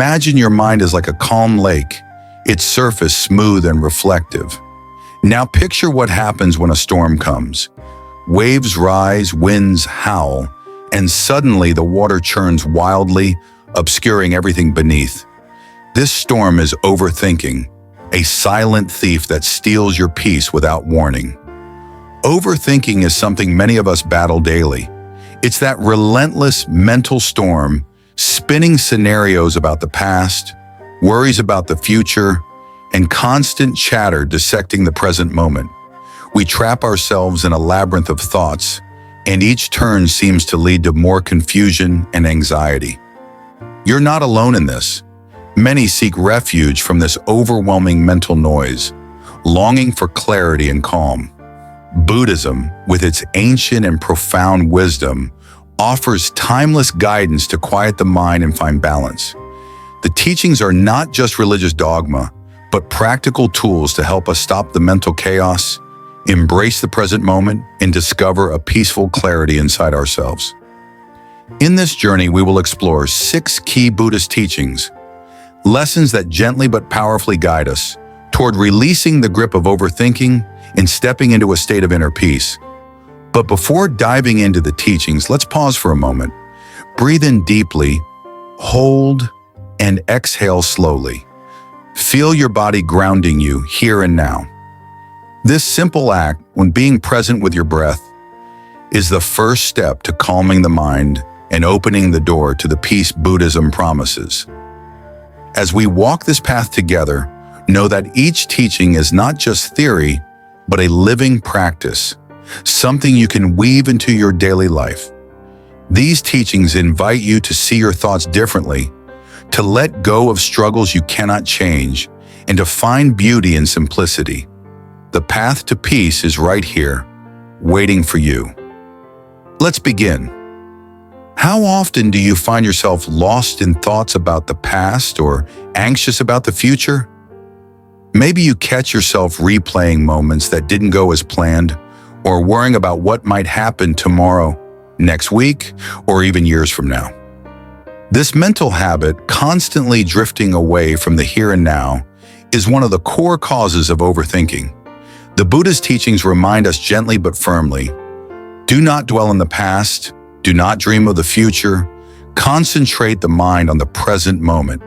Imagine your mind is like a calm lake, its surface smooth and reflective. Now picture what happens when a storm comes. Waves rise, winds howl, and suddenly the water churns wildly, obscuring everything beneath. This storm is overthinking, a silent thief that steals your peace without warning. Overthinking is something many of us battle daily. It's that relentless mental storm, spinning scenarios about the past, worries about the future, and constant chatter dissecting the present moment. We trap ourselves in a labyrinth of thoughts, and each turn seems to lead to more confusion and anxiety. You're not alone in this. Many seek refuge from this overwhelming mental noise, longing for clarity and calm. Buddhism, with its ancient and profound wisdom, offers timeless guidance to quiet the mind and find balance. The teachings are not just religious dogma, but practical tools to help us stop the mental chaos, embrace the present moment, and discover a peaceful clarity inside ourselves. In this journey, we will explore 6 key Buddhist teachings, lessons that gently but powerfully guide us toward releasing the grip of overthinking and stepping into a state of inner peace. But before diving into the teachings, let's pause for a moment. Breathe in deeply, hold, and exhale slowly. Feel your body grounding you here and now. This simple act, when being present with your breath, is the first step to calming the mind and opening the door to the peace Buddhism promises. As we walk this path together, know that each teaching is not just theory, but a living practice, something you can weave into your daily life. These teachings invite you to see your thoughts differently, to let go of struggles you cannot change, and to find beauty in simplicity. The path to peace is right here, waiting for you. Let's begin. How often do you find yourself lost in thoughts about the past or anxious about the future? Maybe you catch yourself replaying moments that didn't go as planned, or worrying about what might happen tomorrow, next week, or even years from now. This mental habit, constantly drifting away from the here and now, is one of the core causes of overthinking. The Buddha's teachings remind us gently but firmly, do not dwell in the past, do not dream of the future, concentrate the mind on the present moment.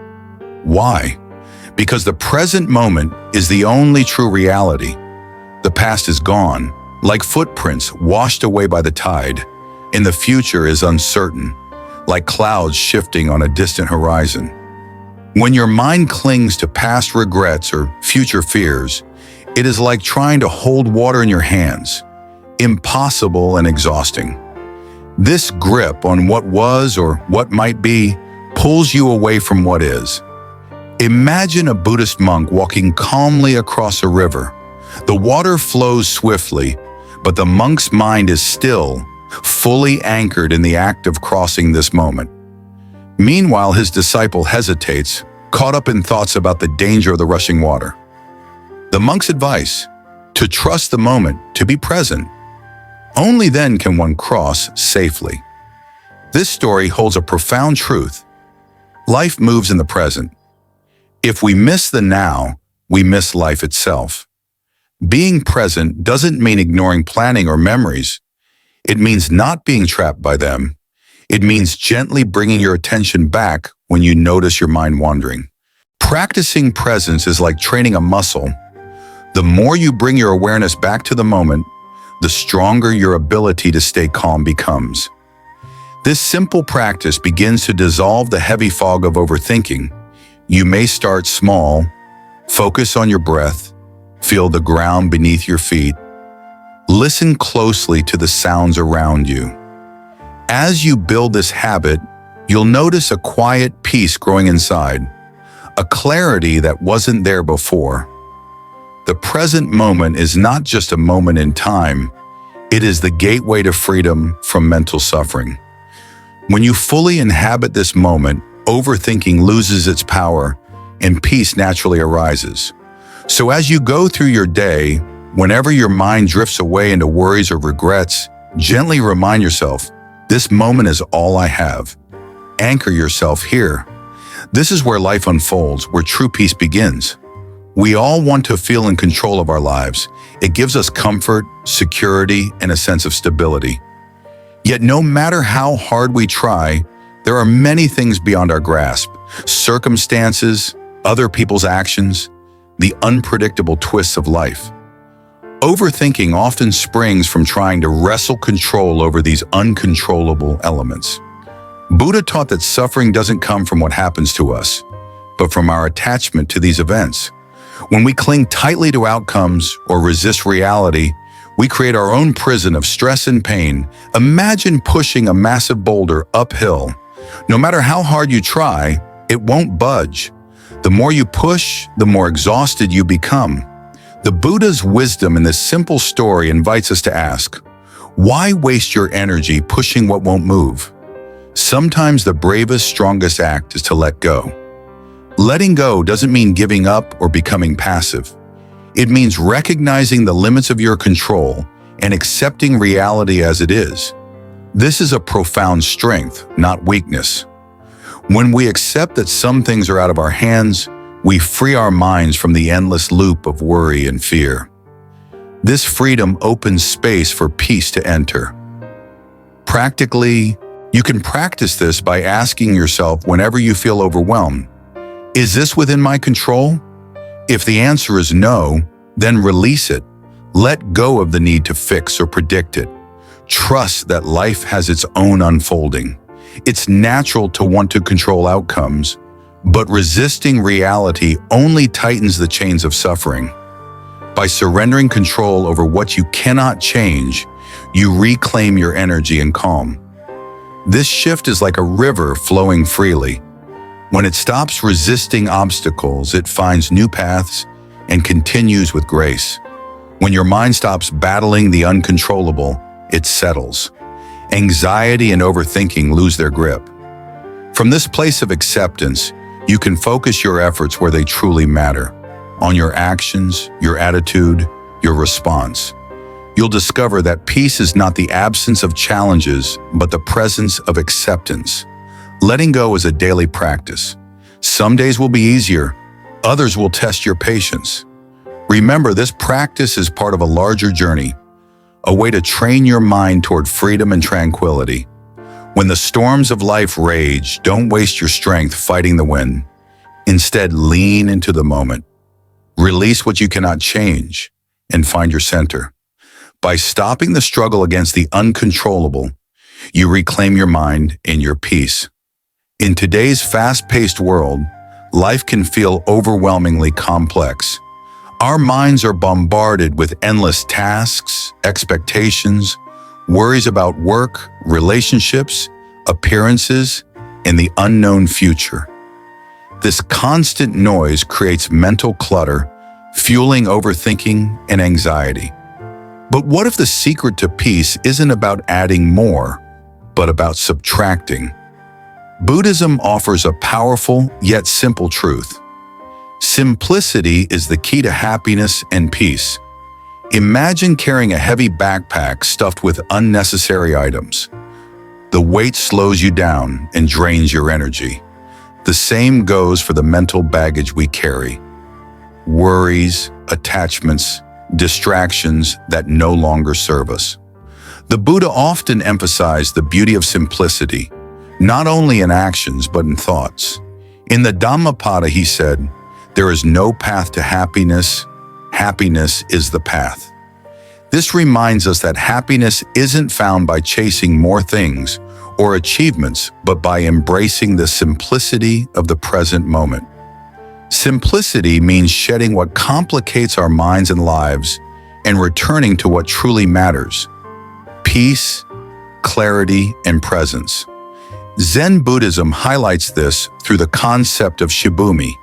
Why? Because the present moment is the only true reality. The past is gone, like footprints washed away by the tide, and the future is uncertain, like clouds shifting on a distant horizon. When your mind clings to past regrets or future fears, it is like trying to hold water in your hands, impossible and exhausting. This grip on what was or what might be pulls you away from what is. Imagine a Buddhist monk walking calmly across a river. The water flows swiftly, but the monk's mind is still, fully anchored in the act of crossing this moment. Meanwhile, his disciple hesitates, caught up in thoughts about the danger of the rushing water. The monk's advice: to trust the moment, to be present. Only then can one cross safely. This story holds a profound truth. Life moves in the present. If we miss the now, we miss life itself. Being present doesn't mean ignoring planning or memories. It means not being trapped by them. It means gently bringing your attention back when you notice your mind wandering. Practicing presence is like training a muscle. The more you bring your awareness back to the moment, the stronger your ability to stay calm becomes. This simple practice begins to dissolve the heavy fog of overthinking. You may start small, focus on your breath, feel the ground beneath your feet. Listen closely to the sounds around you. As you build this habit, you'll notice a quiet peace growing inside, a clarity that wasn't there before. The present moment is not just a moment in time, it is the gateway to freedom from mental suffering. When you fully inhabit this moment, overthinking loses its power and peace naturally arises. So as you go through your day, whenever your mind drifts away into worries or regrets, gently remind yourself, this moment is all I have. Anchor yourself here. This is where life unfolds, where true peace begins. We all want to feel in control of our lives. It gives us comfort, security, and a sense of stability. Yet no matter how hard we try, there are many things beyond our grasp. Circumstances, other people's actions, the unpredictable twists of life. Overthinking often springs from trying to wrestle control over these uncontrollable elements. Buddha taught that suffering doesn't come from what happens to us, but from our attachment to these events. When we cling tightly to outcomes or resist reality, we create our own prison of stress and pain. Imagine pushing a massive boulder uphill. No matter how hard you try, it won't budge. The more you push, the more exhausted you become. The Buddha's wisdom in this simple story invites us to ask, why waste your energy pushing what won't move? Sometimes the bravest, strongest act is to let go. Letting go doesn't mean giving up or becoming passive. It means recognizing the limits of your control and accepting reality as it is. This is a profound strength, not weakness. When we accept that some things are out of our hands, we free our minds from the endless loop of worry and fear. This freedom opens space for peace to enter. Practically, you can practice this by asking yourself whenever you feel overwhelmed, is this within my control? If the answer is no, then release it. Let go of the need to fix or predict it. Trust that life has its own unfolding. It's natural to want to control outcomes, but resisting reality only tightens the chains of suffering. By surrendering control over what you cannot change, you reclaim your energy and calm. This shift is like a river flowing freely. When it stops resisting obstacles, it finds new paths and continues with grace. When your mind stops battling the uncontrollable, it settles. Anxiety and overthinking lose their grip. From this place of acceptance, you can focus your efforts where they truly matter, on your actions, your attitude, your response. You'll discover that peace is not the absence of challenges, but the presence of acceptance. Letting go is a daily practice. Some days will be easier, others will test your patience. Remember, this practice is part of a larger journey, a way to train your mind toward freedom and tranquility. When the storms of life rage, don't waste your strength fighting the wind. Instead, lean into the moment. Release what you cannot change and find your center. By stopping the struggle against the uncontrollable, you reclaim your mind and your peace. In today's fast-paced world, life can feel overwhelmingly complex. Our minds are bombarded with endless tasks, expectations, worries about work, relationships, appearances, and the unknown future. This constant noise creates mental clutter, fueling overthinking and anxiety. But what if the secret to peace isn't about adding more, but about subtracting? Buddhism offers a powerful yet simple truth. Simplicity is the key to happiness and peace. Imagine carrying a heavy backpack stuffed with unnecessary items. The weight slows you down and drains your energy. The same goes for the mental baggage we carry. Worries, attachments, distractions that no longer serve us. The Buddha often emphasized the beauty of simplicity, not only in actions but in thoughts. In the Dhammapada, he said, "There is no path to happiness. Happiness is the path." This reminds us that happiness isn't found by chasing more things or achievements, but by embracing the simplicity of the present moment. Simplicity means shedding what complicates our minds and lives and returning to what truly matters: peace, clarity, and presence. Zen Buddhism highlights this through the concept of shibumi,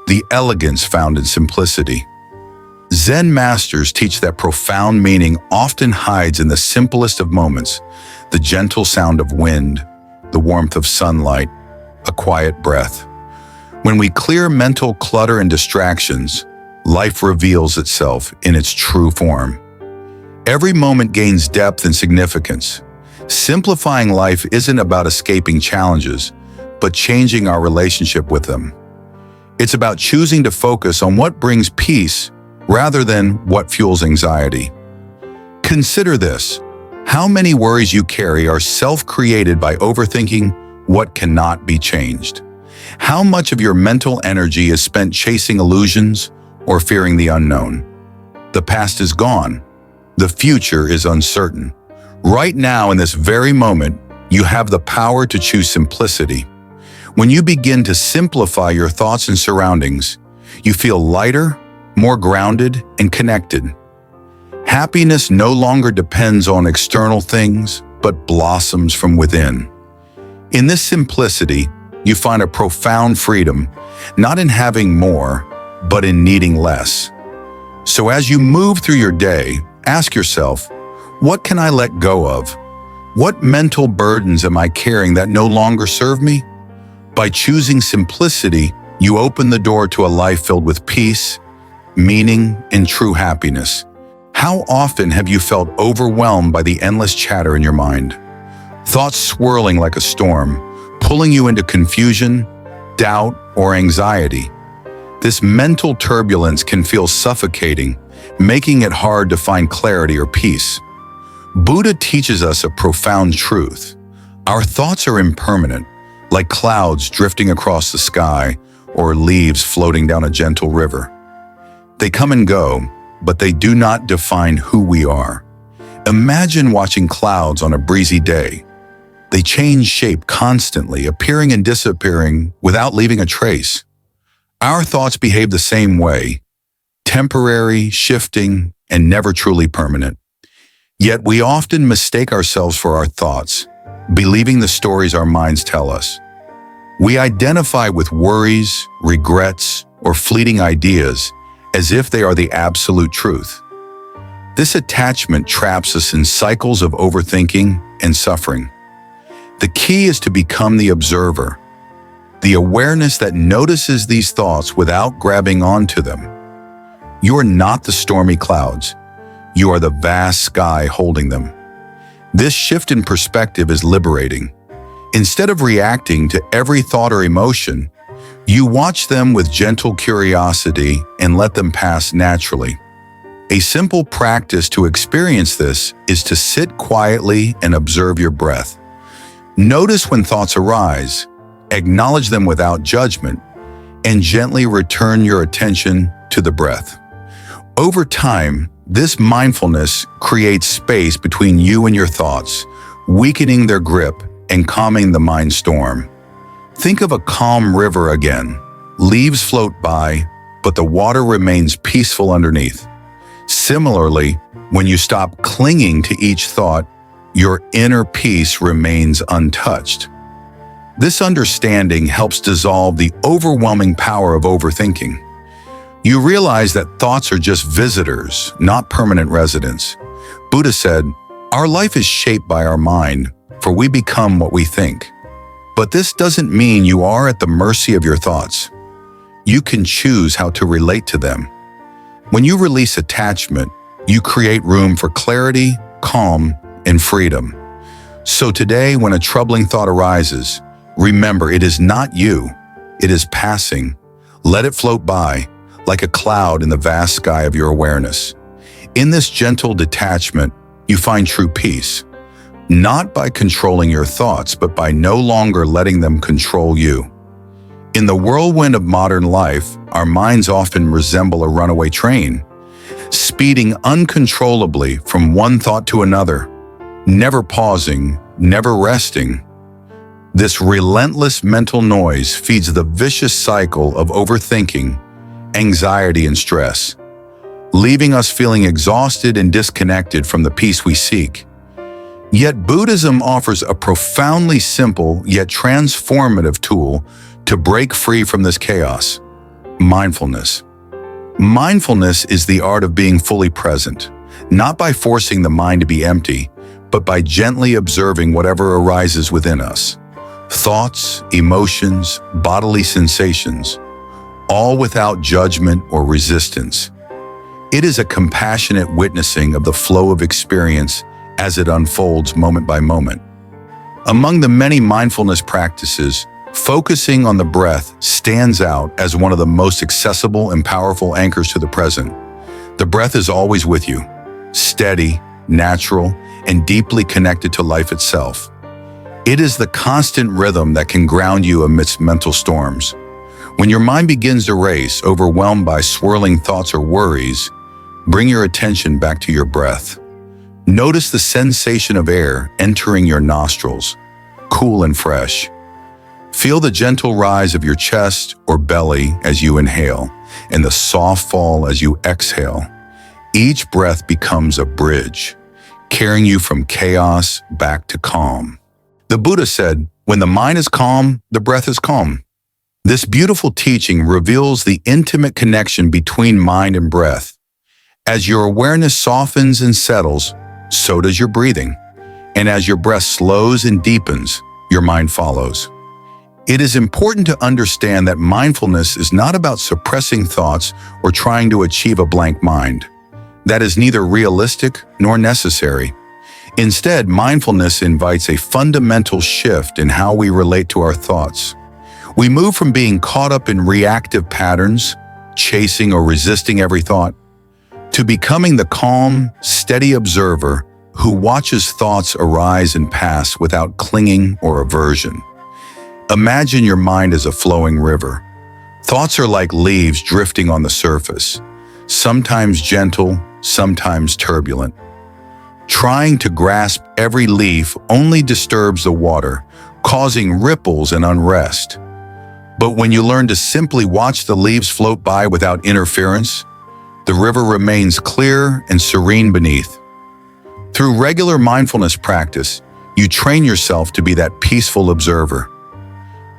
the elegance found in simplicity. Zen masters teach that profound meaning often hides in the simplest of moments: the gentle sound of wind, the warmth of sunlight, a quiet breath. When we clear mental clutter and distractions, life reveals itself in its true form. Every moment gains depth and significance. Simplifying life isn't about escaping challenges, but changing our relationship with them. It's about choosing to focus on what brings peace rather than what fuels anxiety. Consider this: how many worries you carry are self-created by overthinking what cannot be changed? How much of your mental energy is spent chasing illusions or fearing the unknown? The past is gone. The future is uncertain. Right now, in this very moment, you have the power to choose simplicity. When you begin to simplify your thoughts and surroundings, you feel lighter, more grounded, and connected. Happiness no longer depends on external things, but blossoms from within. In this simplicity, you find a profound freedom, not in having more, but in needing less. So as you move through your day, ask yourself, what can I let go of? What mental burdens am I carrying that no longer serve me? By choosing simplicity, you open the door to a life filled with peace, meaning, and true happiness. How often have you felt overwhelmed by the endless chatter in your mind? Thoughts swirling like a storm, pulling you into confusion, doubt, or anxiety. This mental turbulence can feel suffocating, making it hard to find clarity or peace. Buddha teaches us a profound truth. Our thoughts are impermanent, like clouds drifting across the sky or leaves floating down a gentle river. They come and go, but they do not define who we are. Imagine watching clouds on a breezy day. They change shape constantly, appearing and disappearing without leaving a trace. Our thoughts behave the same way, temporary, shifting, and never truly permanent. Yet we often mistake ourselves for our thoughts, believing the stories our minds tell us. We identify with worries, regrets, or fleeting ideas as if they are the absolute truth. This attachment traps us in cycles of overthinking and suffering. The key is to become the observer, the awareness that notices these thoughts without grabbing onto them. You are not the stormy clouds. You are the vast sky holding them. This shift in perspective is liberating. Instead of reacting to every thought or emotion, you watch them with gentle curiosity and let them pass naturally. A simple practice to experience this is to sit quietly and observe your breath. Notice when thoughts arise, acknowledge them without judgment, and gently return your attention to the breath. Over time, this mindfulness creates space between you and your thoughts, weakening their grip and calming the mind storm. Think of a calm river again. Leaves float by, but the water remains peaceful underneath. Similarly, when you stop clinging to each thought, your inner peace remains untouched. This understanding helps dissolve the overwhelming power of overthinking. You realize that thoughts are just visitors, not permanent residents. Buddha said, "Our life is shaped by our mind, for we become what we think." But this doesn't mean you are at the mercy of your thoughts. You can choose how to relate to them. When you release attachment, you create room for clarity, calm, and freedom. So today, when a troubling thought arises, remember it is not you, it is passing. Let it float by, like a cloud in the vast sky of your awareness. In this gentle detachment, you find true peace, not by controlling your thoughts, but by no longer letting them control you. In the whirlwind of modern life, our minds often resemble a runaway train, speeding uncontrollably from one thought to another, never pausing, never resting. This relentless mental noise feeds the vicious cycle of overthinking, anxiety, and stress, leaving us feeling exhausted and disconnected from the peace we seek. Yet Buddhism offers a profoundly simple yet transformative tool to break free from this chaos: mindfulness. Mindfulness is the art of being fully present, not by forcing the mind to be empty, but by gently observing whatever arises within us. Thoughts, emotions, bodily sensations, all without judgment or resistance. It is a compassionate witnessing of the flow of experience as it unfolds moment by moment. Among the many mindfulness practices, Focusing on the breath stands out as one of the most accessible and powerful anchors to the present. The breath is always with you, steady, natural, and deeply connected to life itself. It is the constant rhythm that can ground you amidst mental storms. When your mind begins to race, overwhelmed by swirling thoughts or worries, bring your attention back to your breath. Notice the sensation of air entering your nostrils, cool and fresh. Feel the gentle rise of your chest or belly as you inhale, and the soft fall as you exhale. Each breath becomes a bridge, carrying you from chaos back to calm. The Buddha said, "When the mind is calm, the breath is calm." This beautiful teaching reveals the intimate connection between mind and breath. As your awareness softens and settles, so does your breathing. And as your breath slows and deepens, your mind follows. It is important to understand that mindfulness is not about suppressing thoughts or trying to achieve a blank mind. That is neither realistic nor necessary. Instead, mindfulness invites a fundamental shift in how we relate to our thoughts. We move from being caught up in reactive patterns, chasing or resisting every thought, to becoming the calm, steady observer who watches thoughts arise and pass without clinging or aversion. Imagine your mind as a flowing river. Thoughts are like leaves drifting on the surface, sometimes gentle, sometimes turbulent. Trying to grasp every leaf only disturbs the water, causing ripples and unrest. But when you learn to simply watch the leaves float by without interference, the river remains clear and serene beneath. Through regular mindfulness practice, you train yourself to be that peaceful observer.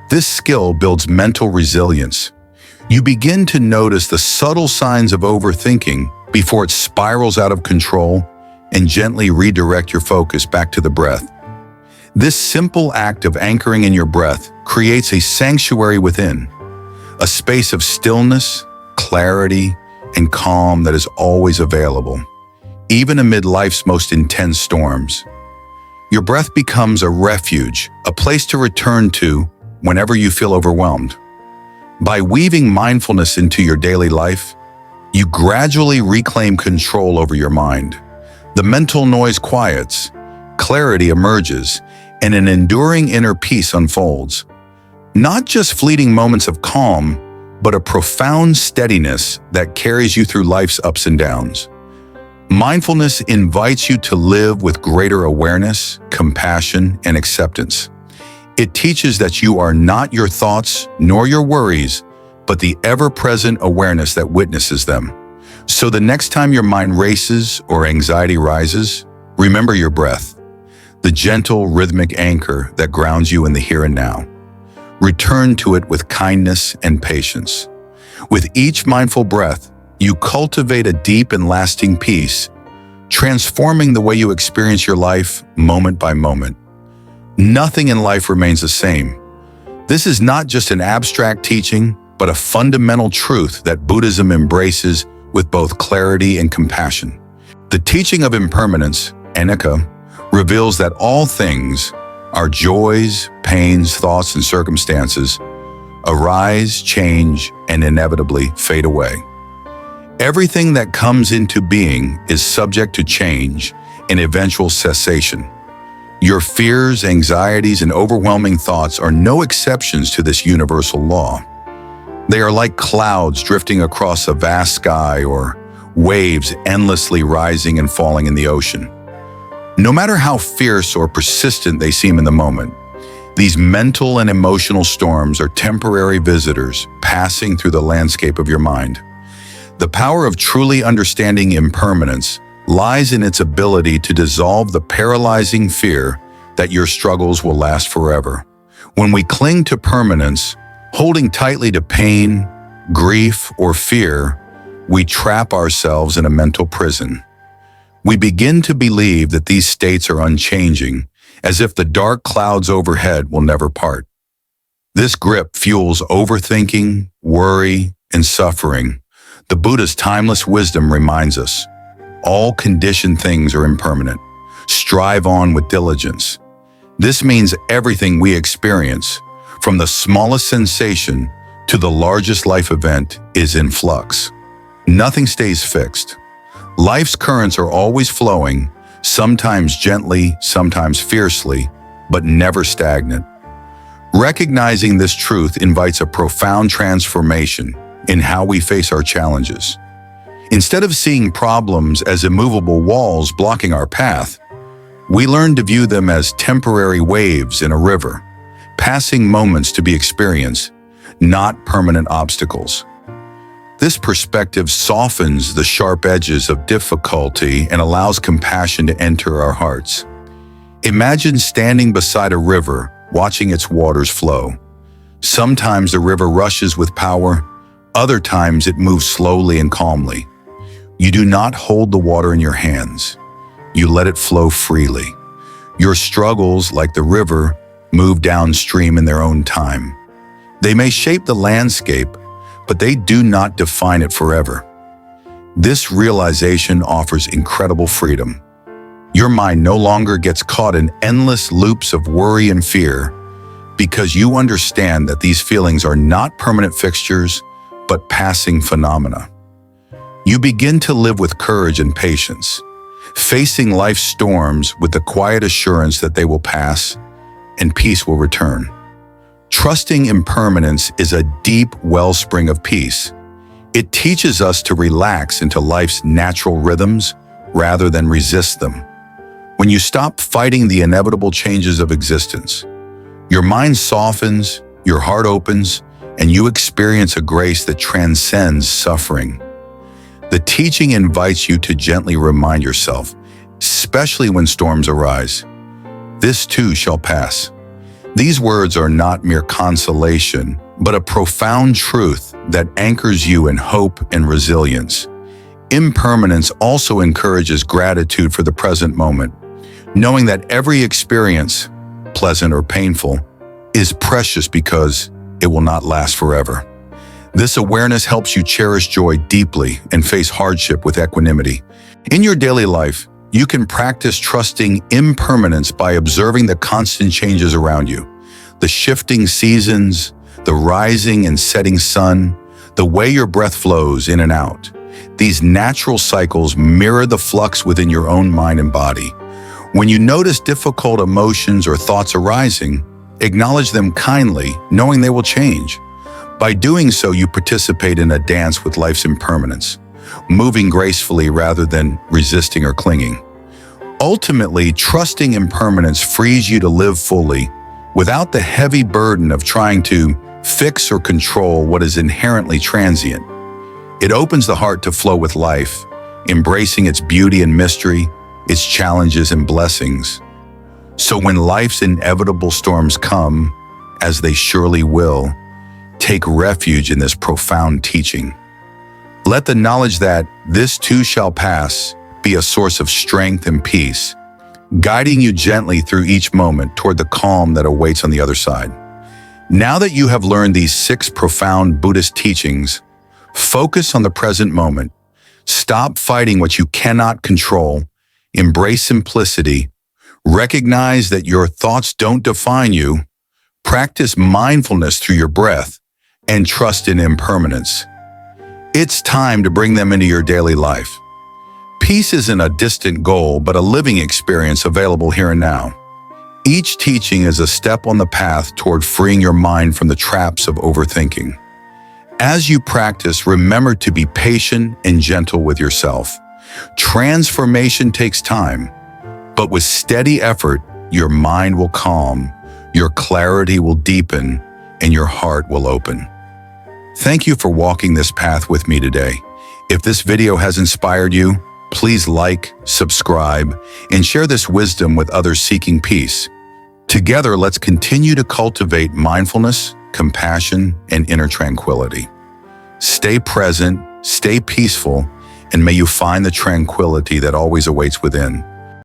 This skill builds mental resilience. You begin to notice the subtle signs of overthinking before it spirals out of control and gently redirect your focus back to the breath. This simple act of anchoring in your breath creates a sanctuary within, a space of stillness, clarity, and calm that is always available, even amid life's most intense storms. Your breath becomes a refuge, a place to return to whenever you feel overwhelmed. By weaving mindfulness into your daily life, you gradually reclaim control over your mind. The mental noise quiets, clarity emerges, and an enduring inner peace unfolds. Not just fleeting moments of calm, but a profound steadiness that carries you through life's ups and downs. Mindfulness invites you to live with greater awareness, compassion, and acceptance. It teaches that you are not your thoughts nor your worries, but the ever-present awareness that witnesses them. So the next time your mind races or anxiety rises, remember your breath, the gentle rhythmic anchor that grounds you in the here and now. Return to it with kindness and patience. With each mindful breath, you cultivate a deep and lasting peace, transforming the way you experience your life moment by moment. Nothing in life remains the same. This is not just an abstract teaching, but a fundamental truth that Buddhism embraces with both clarity and compassion. The teaching of impermanence, anicca, reveals that all things, our joys, pains, thoughts, and circumstances, arise, change, and inevitably fade away. Everything that comes into being is subject to change and eventual cessation. Your fears, anxieties, and overwhelming thoughts are no exceptions to this universal law. They are like clouds drifting across a vast sky or waves endlessly rising and falling in the ocean. No matter how fierce or persistent they seem in the moment, these mental and emotional storms are temporary visitors passing through the landscape of your mind. The power of truly understanding impermanence lies in its ability to dissolve the paralyzing fear that your struggles will last forever. When we cling to permanence, holding tightly to pain, grief, or fear, we trap ourselves in a mental prison. We begin to believe that these states are unchanging, as if the dark clouds overhead will never part. This grip fuels overthinking, worry, and suffering. The Buddha's timeless wisdom reminds us, all conditioned things are impermanent. Strive on with diligence. This means everything we experience, from the smallest sensation to the largest life event, is in flux. Nothing stays fixed. Life's currents are always flowing, sometimes gently, sometimes fiercely, but never stagnant. Recognizing this truth invites a profound transformation in how we face our challenges. Instead of seeing problems as immovable walls blocking our path, we learn to view them as temporary waves in a river, passing moments to be experienced, not permanent obstacles. This perspective softens the sharp edges of difficulty and allows compassion to enter our hearts. Imagine standing beside a river, watching its waters flow. Sometimes the river rushes with power, other times it moves slowly and calmly. You do not hold the water in your hands. You let it flow freely. Your struggles, like the river, move downstream in their own time. They may shape the landscape, but they do not define it forever. This realization offers incredible freedom. Your mind no longer gets caught in endless loops of worry and fear because you understand that these feelings are not permanent fixtures, but passing phenomena. You begin to live with courage and patience, facing life's storms with the quiet assurance that they will pass and peace will return. Trusting impermanence is a deep wellspring of peace. It teaches us to relax into life's natural rhythms rather than resist them. When you stop fighting the inevitable changes of existence, your mind softens, your heart opens, and you experience a grace that transcends suffering. The teaching invites you to gently remind yourself, especially when storms arise, this too shall pass. These words are not mere consolation, but a profound truth that anchors you in hope and resilience. Impermanence also encourages gratitude for the present moment, knowing that every experience, pleasant or painful, is precious because it will not last forever. This awareness helps you cherish joy deeply and face hardship with equanimity. In your daily life, you can practice trusting impermanence by observing the constant changes around you, the shifting seasons, the rising and setting sun, the way your breath flows in and out. These natural cycles mirror the flux within your own mind and body. When you notice difficult emotions or thoughts arising, acknowledge them kindly, knowing they will change. By doing so, you participate in a dance with life's impermanence, moving gracefully rather than resisting or clinging. Ultimately, trusting impermanence frees you to live fully without the heavy burden of trying to fix or control what is inherently transient. It opens the heart to flow with life, embracing its beauty and mystery, its challenges and blessings. So when life's inevitable storms come, as they surely will, take refuge in this profound teaching. Let the knowledge that this too shall pass be a source of strength and peace, guiding you gently through each moment toward the calm that awaits on the other side. Now that you have learned these 6 profound Buddhist teachings, focus on the present moment. Stop fighting what you cannot control. Embrace simplicity. Recognize that your thoughts don't define you. Practice mindfulness through your breath and trust in impermanence. It's time to bring them into your daily life. Peace isn't a distant goal, but a living experience available here and now. Each teaching is a step on the path toward freeing your mind from the traps of overthinking. As you practice, remember to be patient and gentle with yourself. Transformation takes time, but with steady effort, your mind will calm, your clarity will deepen, and your heart will open. Thank you for walking this path with me today. If this video has inspired you, please like, subscribe, and share this wisdom with others seeking peace. Together, let's continue to cultivate mindfulness, compassion, and inner tranquility. Stay present, stay peaceful, and may you find the tranquility that always awaits within.